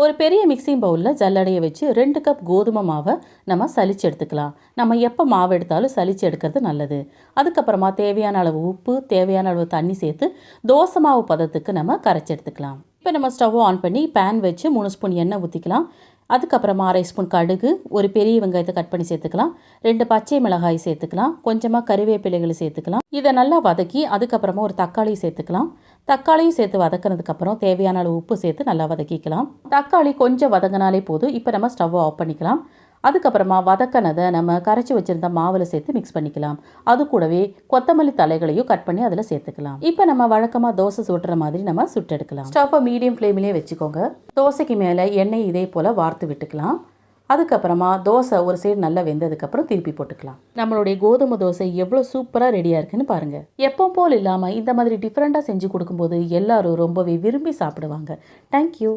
ஒரு பெரிய மிக்சிங் பவுலில் ஜல்லடையை வச்சு 2 கப் கோதுமை மாவை நம்ம சலிச்சு எடுத்துக்கலாம். நம்ம எப்போ மாவு எடுத்தாலும் சலிச்சு எடுக்கிறது நல்லது. அதுக்கப்புறமா தேவையான அளவு உப்பு, தேவையான அளவு தண்ணி சேர்த்து தோசை மாவு பதத்துக்கு நம்ம கரைச்சி எடுத்துக்கலாம். இப்போ நம்ம ஸ்டவ் ஆன் பண்ணி பேன் வச்சு 3 ஸ்பூன் எண்ணெய் ஊற்றிக்கலாம். அதுக்கப்புறமா 1/2 ஸ்பூன் கடுகு, ஒரு பெரிய வெங்காயத்தை கட் பண்ணி சேர்த்துக்கலாம். 2 பச்சை மிளகாய் சேர்த்துக்கலாம். கொஞ்சமாக கறிவேப்பிலைகளை சேர்த்துக்கலாம். இதை நல்லா வதக்கி அதுக்கப்புறமா ஒரு தக்காளி சேர்த்துக்கலாம். தக்காளியும் சேர்த்து வதக்கினதுக்கப்புறம் தேவையான அளவு உப்பு சேர்த்து நல்லா வதக்கிக்கலாம். தக்காளி கொஞ்சம் வதங்கினாலே போதும். இப்போ நம்ம ஸ்டவ் ஆஃப் பண்ணிக்கலாம். அதுக்கப்புறமா வதக்கினதை நம்ம கரைச்சி வச்சுருந்த மாவில் சேர்த்து மிக்ஸ் பண்ணிக்கலாம். அது கூடவே கொத்தமல்லி தலைகளையும் கட் பண்ணி அதில் சேர்த்துக்கலாம். இப்போ நம்ம வழக்கமாக தோசை சுடுற மாதிரி நம்ம சுட்டெடுக்கலாம். ஸ்டவ்வை மீடியம் ஃப்ளேமிலே வச்சுக்கோங்க. தோசைக்கு மேலே எண்ணெய் இதே போல் வார்த்து விட்டுக்கலாம். அதுக்கப்புறமா தோசை ஒரு சைடு நல்லா வெந்ததுக்கப்புறம் திருப்பி போட்டுக்கலாம். நம்மளுடைய கோதுமை தோசை எவ்வளோ சூப்பராக ரெடியாக இருக்குன்னு பாருங்கள். எப்போ போல் இல்லாமல் இந்த மாதிரி டிஃப்ரெண்ட்டாக செஞ்சு கொடுக்கும்போது எல்லாரும் ரொம்பவே விரும்பி சாப்பிடுவாங்க. தேங்க்யூ.